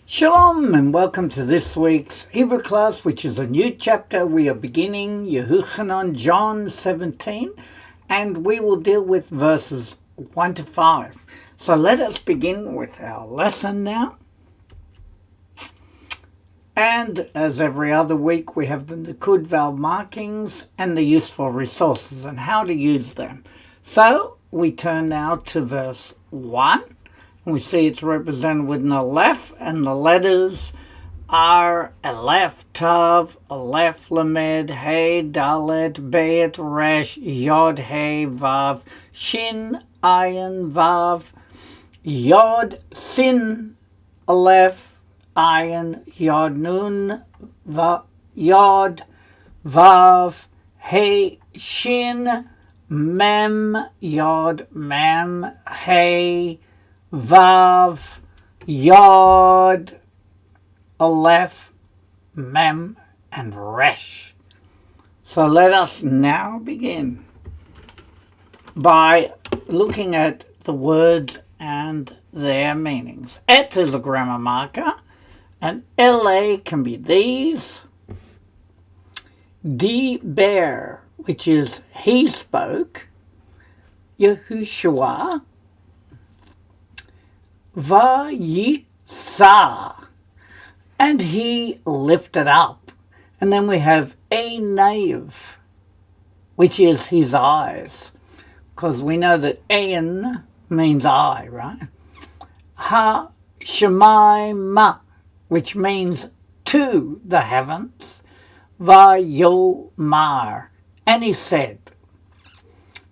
Shalom and welcome to this week's Hebrew class, which is a new chapter. We are beginning Yehuchanan, John 17, and we will deal with verses 1 to 5. So let us begin with our lesson now. And as every other week, we have the Nikud valve markings and the useful resources and how to use them. So we turn now to verse 1. And we see it's represented with an Aleph, and the letters are Aleph, Tav, Aleph, Lamed, Hey, Dalet, Bet, Resh, Yod, Hey, Vav, Shin, Ayin, Vav, Yod, Sin, Aleph, Ayin, Yod, Nun, Yod, Vav, Hey, Shin, Mem, Yod, Mem, Hey, Vav, Yod, Aleph, Mem, and Resh. So let us now begin by looking at the words and their meanings. Et is a grammar marker, and LA can be these. Diber, which is he spoke. Yeshua. Vayisa, and he lifted up. And then we have Einav, which is his eyes, because we know that Ein means eye, right? Ha Shemaima, which means to the heavens. Vayomar, and he said.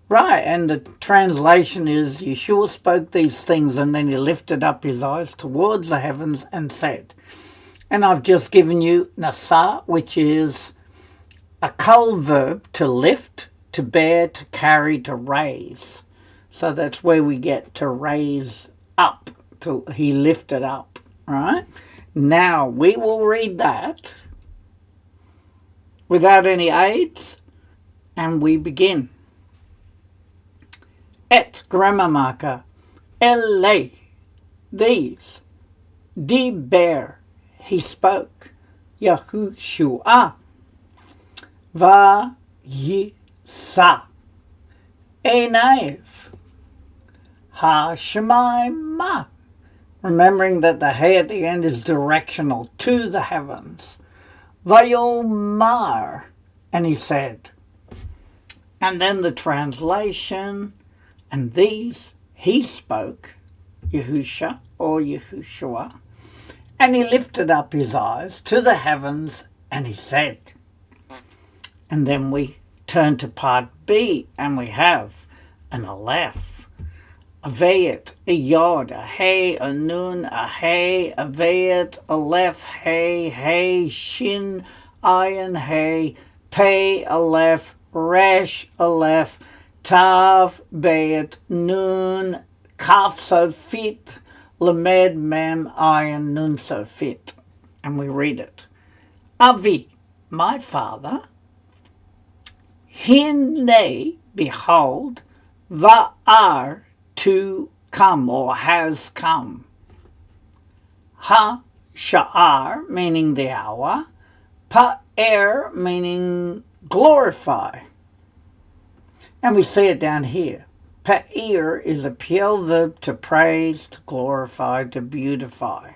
Right, and the translation is, Yeshua spoke these things and then he lifted up his eyes towards the heavens and said. And I've just given you nasa, which is a kal verb, to lift, to bear, to carry, to raise. So that's where we get to raise up, he lifted up, right? Now we will read that without any aids, and we begin. Et, grammar marker, LA, these, diber, he spoke, Yahushua, Vayisa, Einav, Ha-Shemaima, remembering that the He at the end is directional, to the heavens, Vayomar, and he said. And then the translation, and these he spoke, Yehusha or Yehoshua, and he lifted up his eyes to the heavens and he said. And then we turn to part B and we have an Aleph, a Vayet, a Yod, a Hey, a Nun, a Hey, a Vayet, Aleph, Hey, Hey, Shin, Ayin, Hey, Pei, Aleph, Resh, Aleph, Tav, Bet, Nun, Kaf, Sofit, Lamed, Mem, Ayin, Nun, Sofit. And we read it. Avi, my father, Hine, behold, Va'ar, to come or has come. Ha, Sha'ar, meaning the hour. Pa'er, meaning glorify. And we see it down here. Pa'ir is a piel verb, to praise, to glorify, to beautify.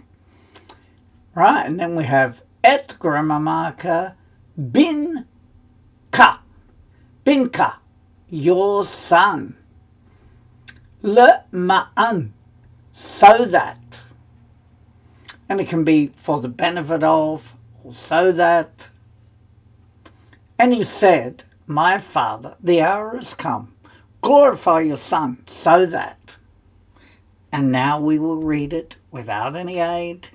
Right, and then we have et, grammar marker, bin ka. Binka, your son. Le ma'an, so that. And it can be for the benefit of, or so that. And he said, my father, the hour has come. Glorify your son, so that. And now we will read it without any aid.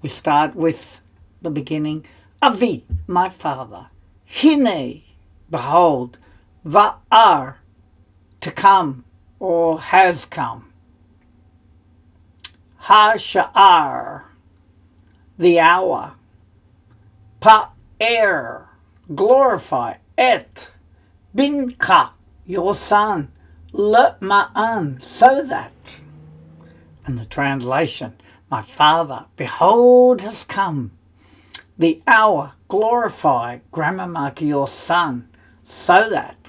We start with the beginning. Avi, my father. Hine, behold. Va'ar, to come or has come. Ha-sha'ar, the hour. Pa'er, glorify. Et, binka, your son. Le ma'an, so that. And the translation, My Father, behold, has come. The hour, glorify, grammar mark, your Son, so that.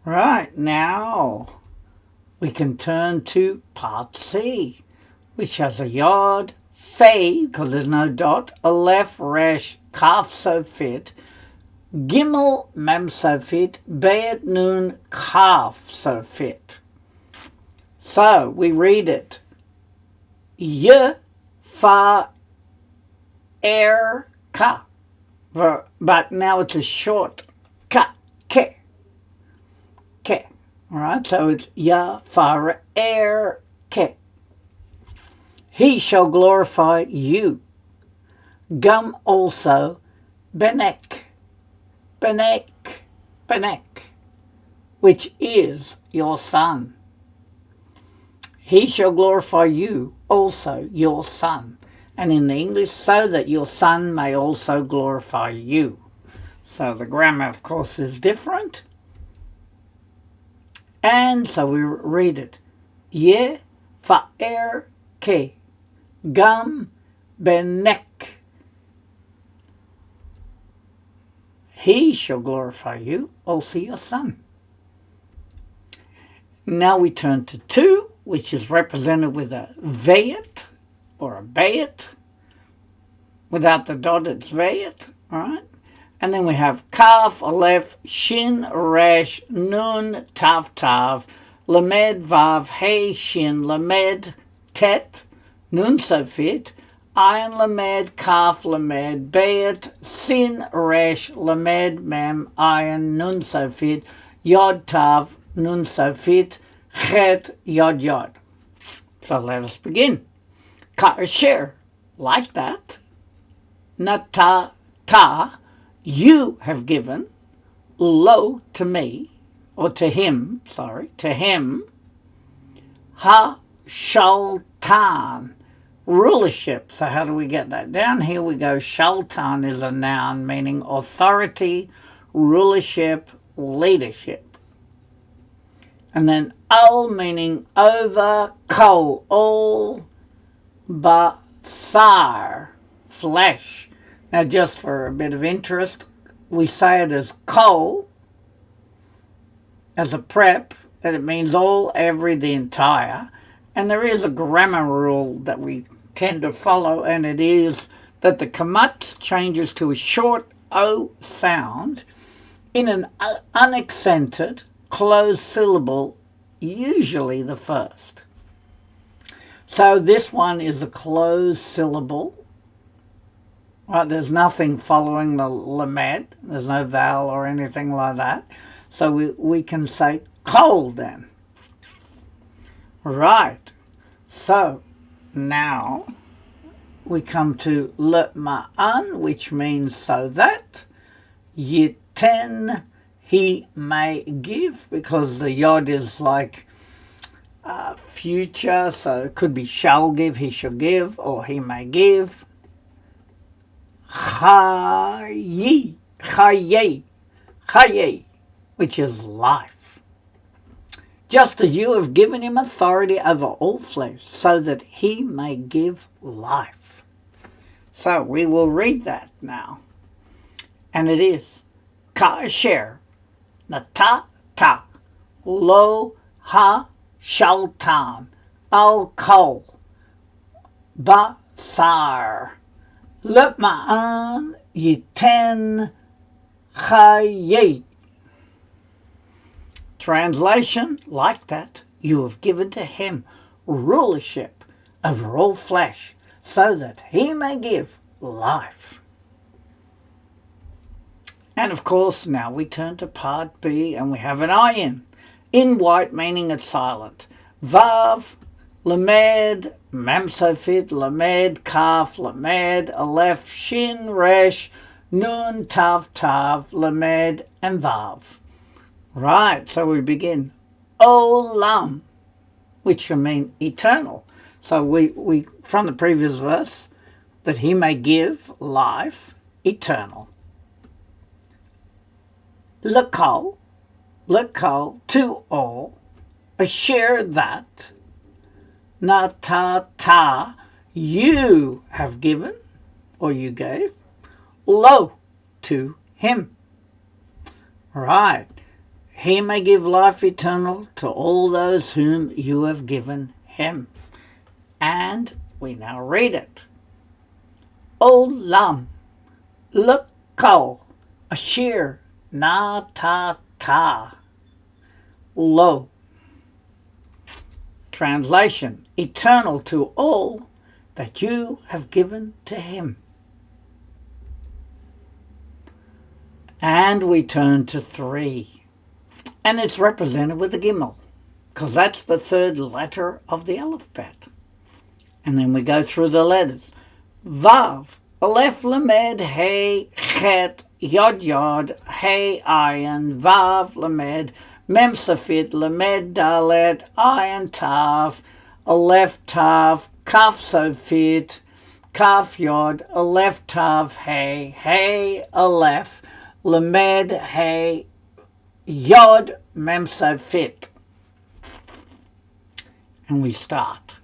Right, now we can turn to part C, which has a yod, Fe, because there's no dot, Aleph, Resh, Kaf, Sofit, Gimel, Mem, Sofit, Bet, Nun, Kaf, Sofit. So we read it. Ye, Fa, Er, Ka. But now it's a short Ka, Ke. Ke. All right, so it's Ya, Fa, Er, Ke. He shall glorify you. Gum also, Benek, Benek, Benek, which is your Son. He shall glorify you also, your Son. And in the English, so that your Son may also glorify you. So the grammar, of course, is different. And so we read it. Ye fa'er ke. Gam benek. He shall glorify you, also your Son. Now we turn to 2, which is represented with a vayet or a bayet. Without the dot, it's vayet, all right? And then we have kaf, aleph, shin, resh, nun, tav, tav, lamed, vav, hey, shin, lamed, tet, nun, sofit, ayin, lamed, kaf, lamed, bayet, sin, resh, lamed, mem, ayin, nun, sofit, yod, tav, nun, sofit, chet, yod, yod. So let us begin. Ka'asher, like that. Nata, ta, you have given, lo, to me, or to him, to him, ha, shaltan, rulership. So how do we get that? Down here we go, shaltan is a noun meaning authority, rulership, leadership. And then al meaning over, kol, all, basar, flesh. Now, just for a bit of interest, we say it as kol, as a prep, and it means all, every, the entire. And there is a grammar rule that we tend to follow, and it is that the kamat changes to a short O sound in an unaccented, closed syllable, usually the first. So this one is a closed syllable. Right, there's nothing following the lamed. There's no vowel or anything like that. So we can say kol then. Right. So now we come to le'ma'an, which means so that. Yiten, he may give, because the yod is like future. So it could be shall give, he shall give, or he may give. Chayi, chaye, chaye, which is life. Just as you have given him authority over all flesh, so that he may give life. So we will read that now. And it is, Ka'asher, nata, ta, lo, ha, shaltan, al, kol, basar, le'ma'an, yiten, chaye. Translation, like that, you have given to him rulership over all flesh, so that he may give life. And of course, now we turn to part B, and we have an ayin, in white, meaning it's silent. Vav, lamed, mem sofit, lamed, kaf, lamed, aleph, shin, resh, nun, tav, tav, lamed, and vav. Right, so we begin. Olam, which can mean eternal. So we from the previous verse, that he may give life, eternal. Lekol, to all, a share that, natata, you have given, or you gave, lo, to him. Right. He may give life eternal to all those whom you have given him. And we now read it. Olam, lekol, asher, natata, lo. Translation, eternal to all that you have given to him. And we turn to 3. And it's represented with a gimel, because that's the third letter of the alphabet. And then we go through the letters. Vav, Aleph, Lamed, Hey, Chet, Yod, Yod, Hey, Ayin, Vav, Lamed, Mem, Safit, Lamed, Dalet, Ayin, Tav, Aleph, Tav, Kaf, Safit, Kaf, Yod, Aleph, Tav, Hey, Hey, Aleph, Lamed, Hey, Yod, Mem, Safit. And we start.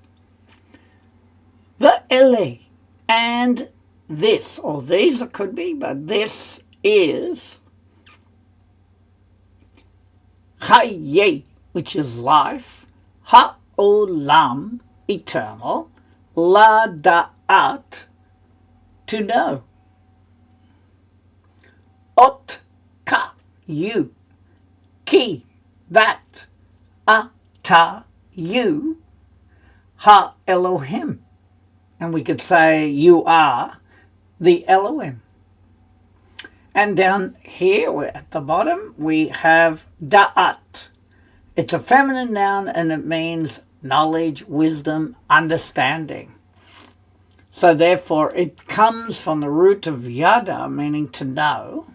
The ele, and this, or these it could be, but this is Chaye, which is life, Ha'olam, eternal, La Da'at, to know, Ot, Ka, you, Ki, that, Ata, you, Ha Elohim. And we could say you are the Elohim. And down here at the bottom we have Da'at. It's a feminine noun and it means knowledge, wisdom, understanding. So therefore it comes from the root of yada, meaning to know,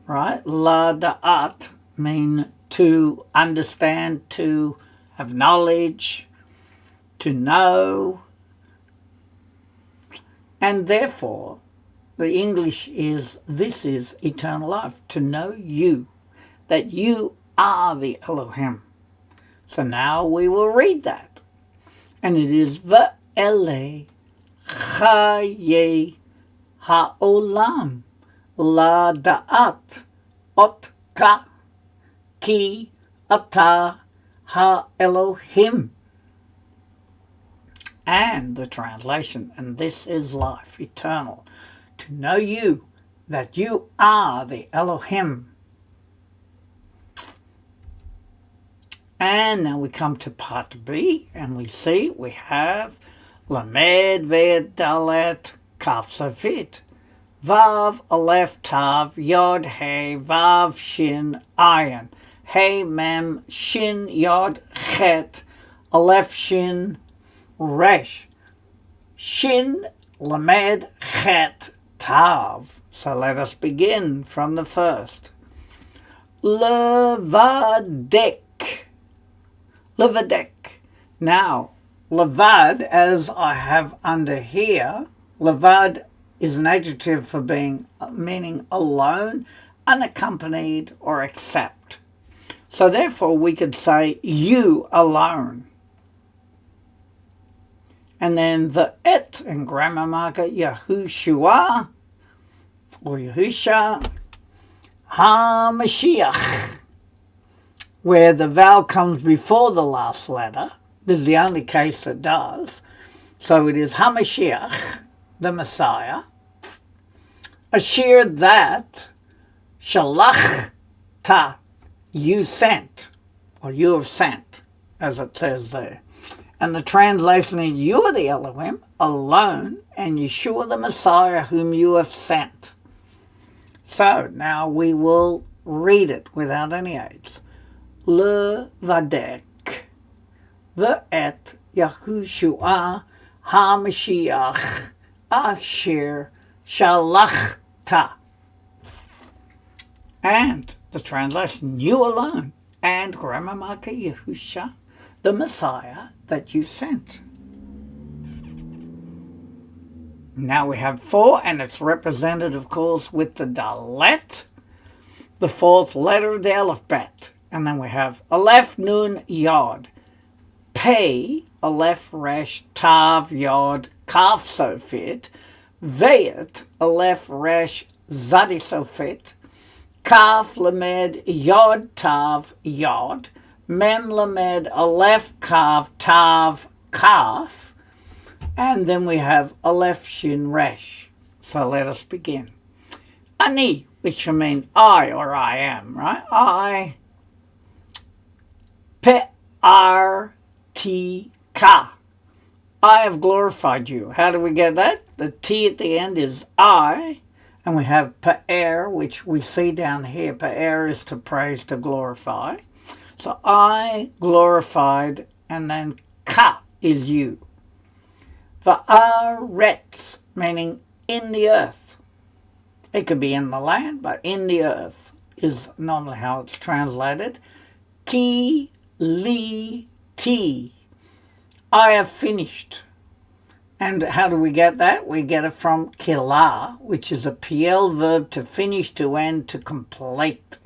right? La Da'at, mean to understand, to have knowledge, to know. And therefore, the English is, this is eternal life, to know you, that you are the Elohim. So now we will read that. And it is Ve'ele Chaye Ha'olam La Da'at Ot Ka Ki Ata Ha-Elohim. And the translation, and this is life, eternal, to know you, that you are the Elohim. And now we come to part B, and we see we have Lamed, Ved, Dalet, Kaf, Safit, Vav, Aleph, Tav, Yod, Hey, Vav, Shin, Ayin, Hey, Mem, Shin, Yod, Chet, Aleph, Shin, Resh, Shin, Lamed, Chet, Tav. So let us begin from the first. Levadek. Levadek. Now, levad, as I have under here, levad is an adjective for being, meaning alone, unaccompanied, or except. So therefore we could say you alone. And then the et in grammar marker, Yahushua, or Yahusha, HaMashiach, where the vowel comes before the last letter. This is the only case it does. So it is HaMashiach, the Messiah, Asher that, Shalach ta, you sent, or you have sent, as it says there. And the translation is, you are the Elohim alone, and Yeshua the Messiah whom you have sent. So now we will read it without any aids. Levadek, ve'et Yahushua HaMashiach asher shalachta. And the translation, you alone, and grammar marker Yahusha, the Messiah that you sent. Now we have 4, and it's represented, of course, with the Dalet, the 4th letter of the alphabet. And then we have Aleph, Nun, Yod, Pei, Aleph, Resh, Tav, Yod, Kaf, Sofit, Veit, Aleph, Resh, Zadi, Sofit, Kaf, Lamed, Yod, Tav, Yod, Mem, Lamed, Aleph, Kaf, Tav, Kaf, and then we have Aleph, Shin, Resh. So let us begin. Ani, which means I or I am, right? I, P-R-T-Ka. I have glorified you. How do we get that? The T at the end is I, and we have Pa'er, which we see down here. Pa'er is to praise, to glorify. So I glorified, and then Ka is you. Va'aretz, meaning in the earth. It could be in the land, but in the earth is normally how it's translated. Ki li ti. I have finished. And how do we get that? We get it from kila, which is a PL verb, to finish, to end, to complete.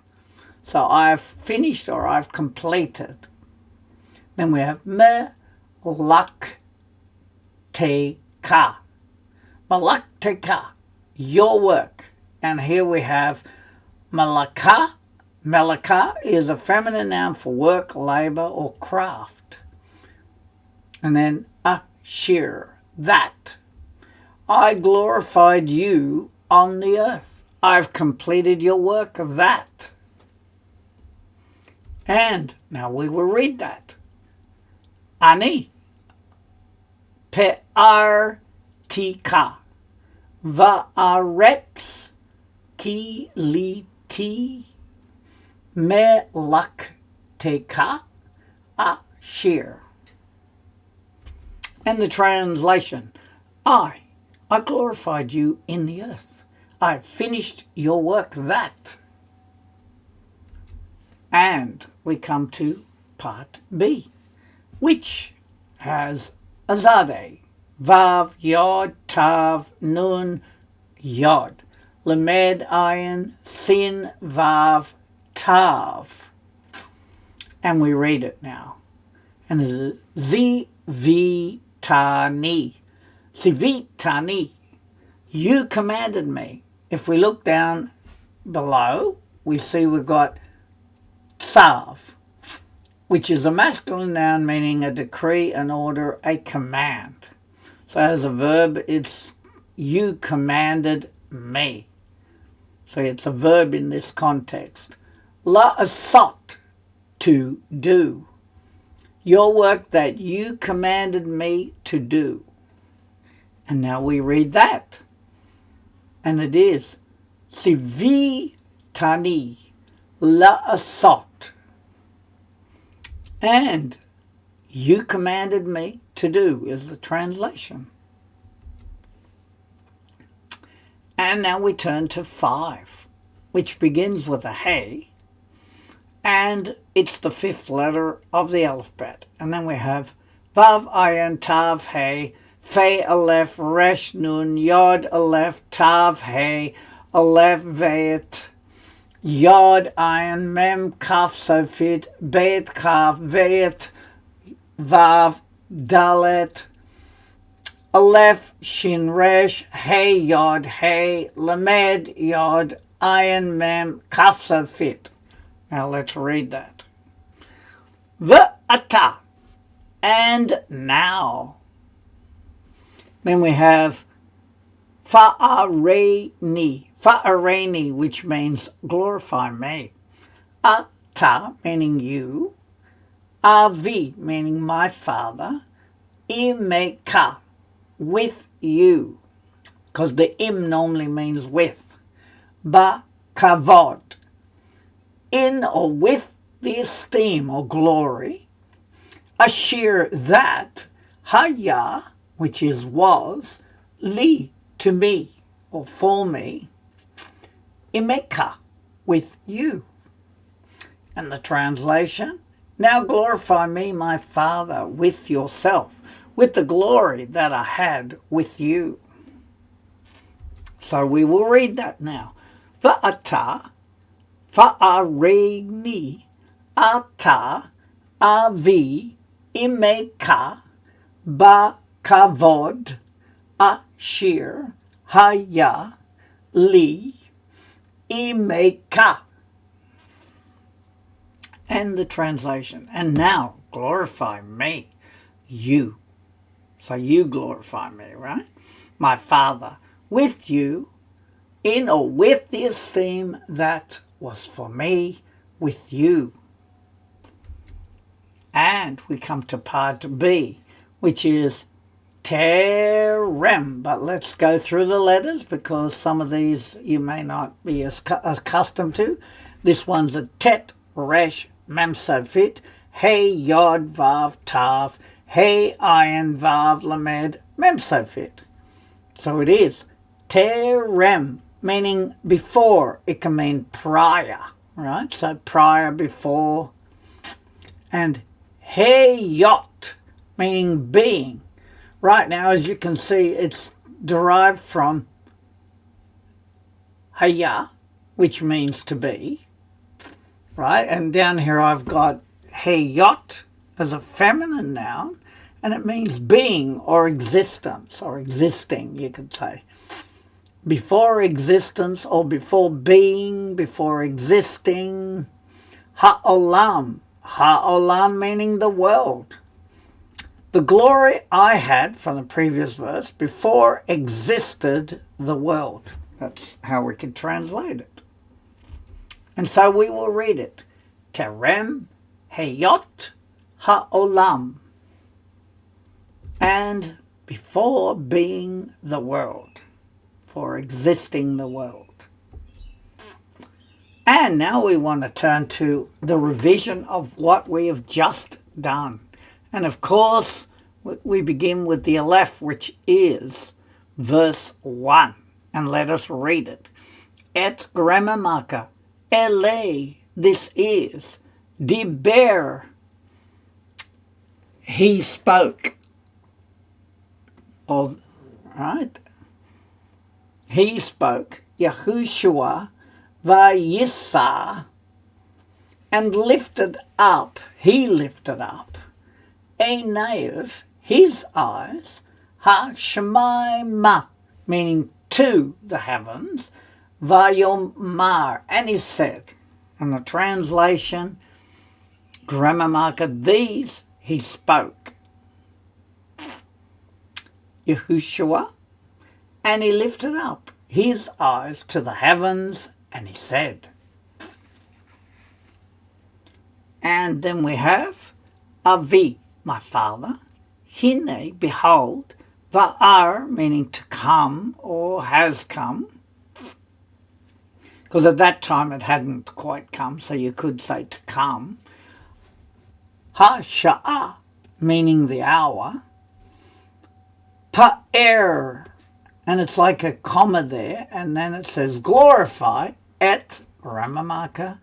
So I've finished or I've completed. Then we have melak teka. Malak teka, your work. And here we have malaka. Malaka is a feminine noun for work, labor, or craft. And then ashir, that. I glorified you on the earth. I've completed your work, that. And now we will read that. Ani pe'artika va'aretz ki li ti melakteka ashir. And the translation, I glorified you in the earth. I finished your work, that. And we come to part B, which has Azadeh, Vav, Yod, Tav, Nun, Yod, Lamed, Ayin, Sin, Vav, Tav. And we read it now. And it is Zivitani. Zivitani. You commanded me. If we look down below, we see we've got Tzav, which is a masculine noun meaning a decree, an order, a command. So as a verb, it's you commanded me. So it's a verb in this context. La'asot, to do. Your work that you commanded me to do. And now we read that. And it is Sivi Tani La'asot. And you commanded me to do is the translation. And now we turn to 5, which begins with a hey, and it's the 5th letter of the alphabet. And then we have Vav, Ayin, Tav, Hey, Fe, Aleph, Resh, Nun, Yod, Aleph, Tav, Hey, Aleph, Veit, Yod, Ayin, Mem, Kaf, Sofit, Beit, Kaf, Veit, Vav, Dalet, Aleph, Shin, Resh, Hey, Yod, Hey, Lamed, Yod, Ayin, Mem, Kaf, Sofit. Now let's read that. V'ata, and now. Then we have fa'areni, which means glorify me. Ata, meaning you. Avi, meaning my father. Imeka, with you. Because the im normally means with. Ba kavod, in or with the esteem or glory. Ashir, that. Haya, which is was. Li, to me or for me. Imeka, with you. And the translation, now glorify me, my Father, with yourself, with the glory that I had with you. So we will read that now. Va'ata, fa'areni, ata, avi, imeka bakavod ashir haya li imeka. And the translation, and now glorify me, you. So you glorify me, right? My Father, with you, in or with the esteem that was for me with you. And we come to part B, which is terem. But let's go through the letters because some of these you may not be as accustomed to. This one's a tet, resh, mem sofit, hey, yod, vav, tav, hey, ayin, vav, lamed, mem sofit. So it is terem, meaning before. It can mean prior, right? So prior, before. And heyot, meaning being. Right now, as you can see, it's derived from haya, which means to be, right? And down here I've got heyot as a feminine noun, and it means being or existence or existing, you could say. Before existence or before being, before existing. Ha'olam. Ha'olam meaning the world. The glory I had, from the previous verse, before existed the world. That's how we can translate it. And so we will read it. Terem heyot ha'olam. And before being the world. For existing the world. And now we want to turn to the revision of what we have just done. And of course, we begin with the Aleph, which is verse 1. And let us read it. Et gremamaka, ele, this is, diber, he spoke. Or, right? He spoke, Yeshua, vayissa, and lifted up, he lifted up, Einaiv, his eyes, ha-shemaima, meaning to the heavens, vayomar, and he said, and the translation, grammar marker, these he spoke. Yeshua, and he lifted up his eyes to the heavens, and he said. And then we have Avi, my father, Hine, behold, Va'ar, meaning to come or has come. Because at that time it hadn't quite come, so you could say to come. Ha-sha'a, meaning the hour. Pa'er, and it's like a comma there, and then it says glorify et Ramamaka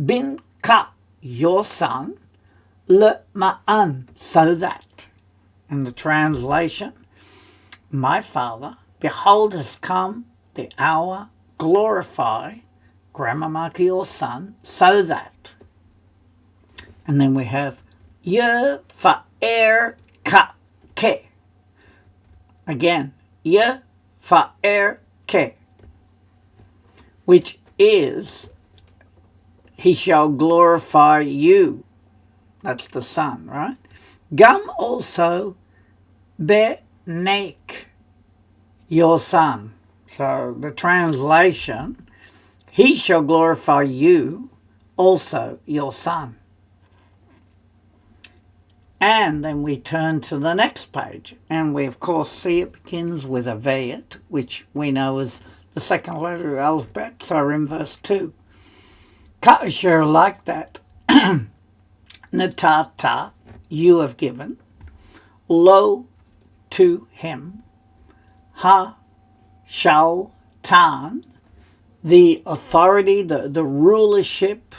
bin ka, your son, le ma'an, so that. And the translation, my father, behold has come the hour, glorify, Gramamaka, your son, so that. And then we have ye fa'er ka ke. Again, ye fa'er ke, which is, he shall glorify you. That's the son, right? Gam also benek, your son. So the translation, he shall glorify you, also your son. And then we turn to the next page, and we of course see it begins with a Vayet, which we know is the second letter of the alphabet, so we're in verse 2. Ka'asher, like that, Natata, you have given, lo, to him, ha, shall, tan, the authority, the rulership,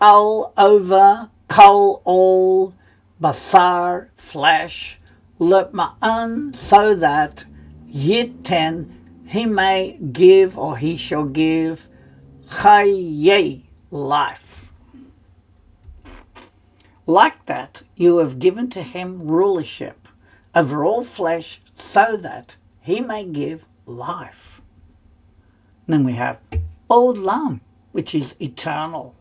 al, over, kol, all, basar, flesh, lepma'an, so that, yiten, he may give, or he shall give, chaye, life. Like that, you have given to him rulership over all flesh, so that he may give life. And then we have Olam, which is eternal.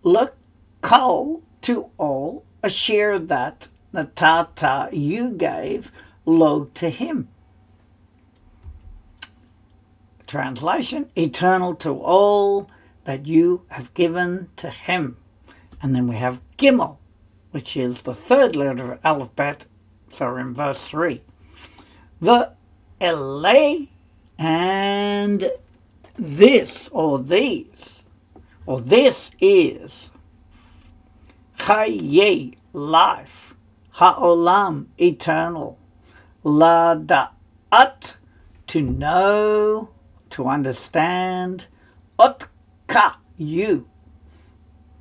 L'kol, to all, asher that natata, you gave, lo, to him. Translation, eternal to all that you have given to him. And then we have Gimel, which is the third letter of alphabet, so we're in verse 3. The ele, and this, or these, or this is Chaye, life, Ha'olam, eternal, La da'at, to know, to understand, Otka, you,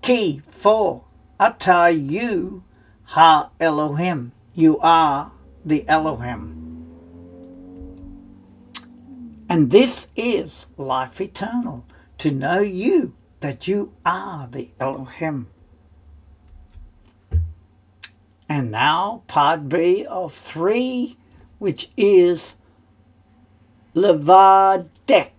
Ki, for, Ata, you, Ha Elohim, you are the Elohim. And this is life eternal, to know you, that you are the Elohim. And now part B of 3, which is Levadek,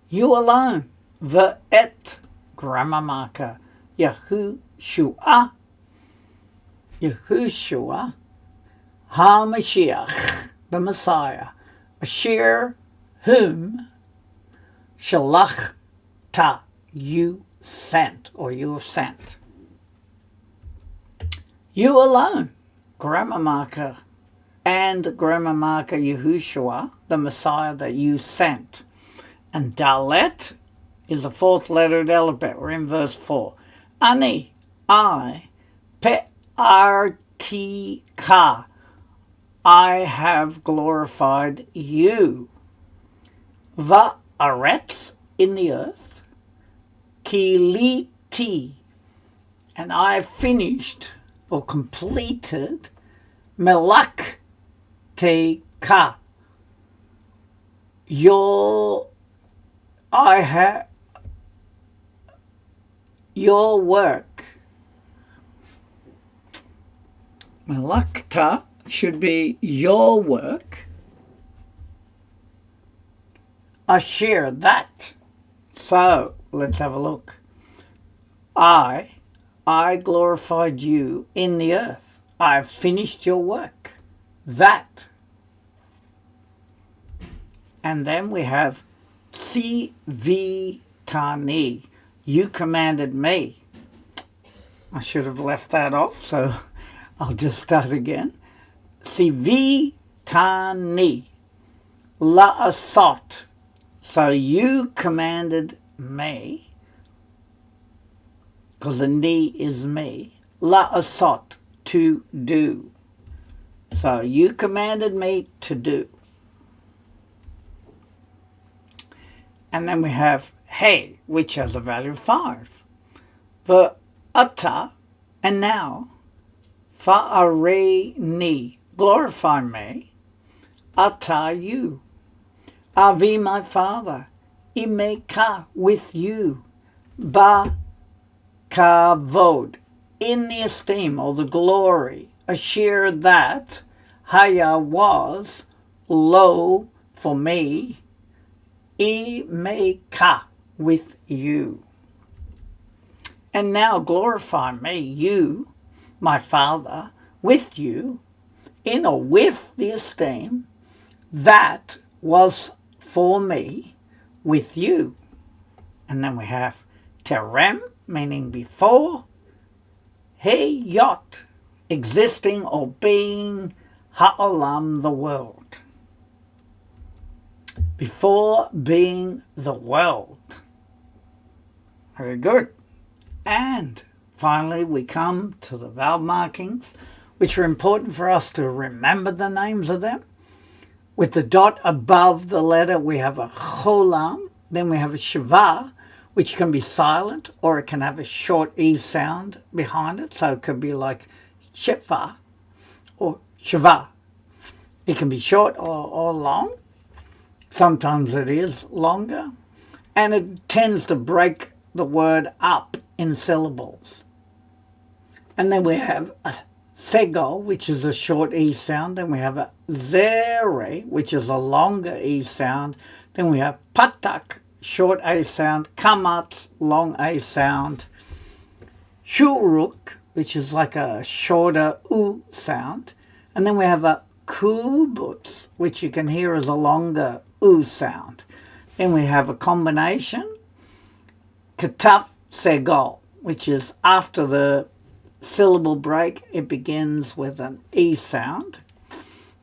you alone, Ve'et, grammar marker, Yahushua, HaMashiach, the Messiah, Asher, whom, Shalachta, you sent, or you have sent. You alone, grammar marker, and grammar marker Yahushua, the Messiah that you sent. And Dalet is the fourth letter of the alphabet. We're in verse 4. Ani, I, pe'artika, I have glorified you. Va'aretz, in the earth. Kiliti, and I have finished or completed Melakteka, your work. Melakta should be your work. Asher, that. So let's have a look. I glorified you in the earth. I've finished your work. That. And then we have Tzivitani. You commanded me. I should have left that off, so I'll just start again. Tzivitani. La'asot. So you commanded me, because the ni is me, la'asot, to do. So you commanded me to do. And then we have hey, which has a value of 5. The ata, and now, fa'areni, glorify me, ata, you. Avi, my father, imeka, with you, ba kavod, in the esteem or the glory, asher that, haya was, lo, for me, imeka, with you. And now glorify me, you, my father, with you, in or with the esteem, that was for me, with you. And then we have terem, meaning before, heyot, existing or being, ha'olam, the world. Before being the world. Very good. And finally we come to the vowel markings, which are important for us to remember the names of them. With the dot above the letter, we have a cholam, then we have a shava, which can be silent, or it can have a short E sound behind it, so it could be like shefa or shava. It can be short or long. Sometimes it is longer, and it tends to break the word up in syllables. And then we have a segol, which is a short E sound. Then we have a zere, which is a longer E sound. Then we have patak, short A sound. Kamatz, long A sound. Shuruk, which is like a shorter U sound. And then we have a kubutz, which you can hear as a longer U sound. Then we have a combination, kataf segol, which is after the syllable break, it begins with an E sound.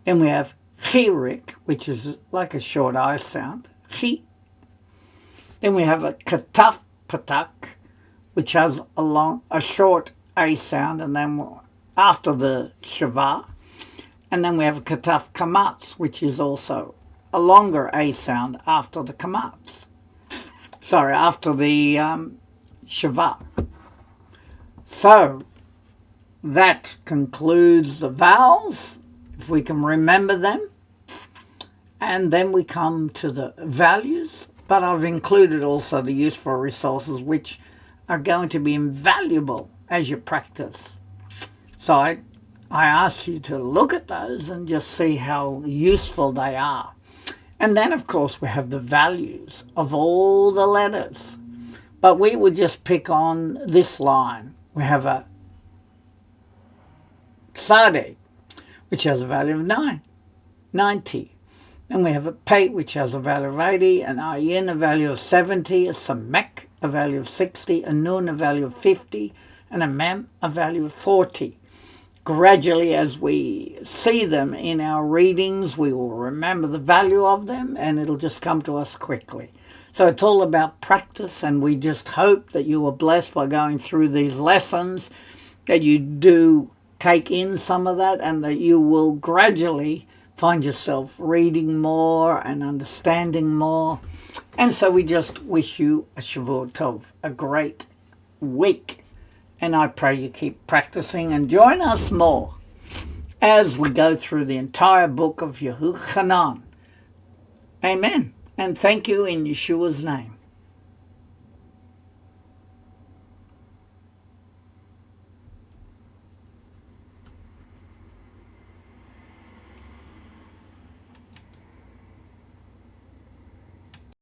Then we have chirik, which is like a short I sound. Chi. Then we have a kataf patak, which has a short A sound, and then after the shava. And then we have a kataf kamatz, which is also a longer A sound after the kamatz. Sorry, after the shava. So that concludes the vowels, if we can remember them. And then we come to the values. But I've included also the useful resources, which are going to be invaluable as you practice. So I ask you to look at those and just see how useful they are. And then, of course, we have the values of all the letters. But we would just pick on this line. We have a Tzaddik, which has a value of 90. Then we have a Pei, which has a value of 80, an Ayin, a value of 70, a Samek, a value of 60, a Nun, a value of 50, and a Mem, a value of 40. Gradually, as we see them in our readings, we will remember the value of them, and it'll just come to us quickly. So it's all about practice, and we just hope that you are blessed by going through these lessons, that you do take in some of that, and that you will gradually find yourself reading more and understanding more. And so we just wish you a Shavua Tov, a great week. And I pray you keep practicing and join us more as we go through the entire book of Yehochanan. Amen. And thank you in Yeshua's name.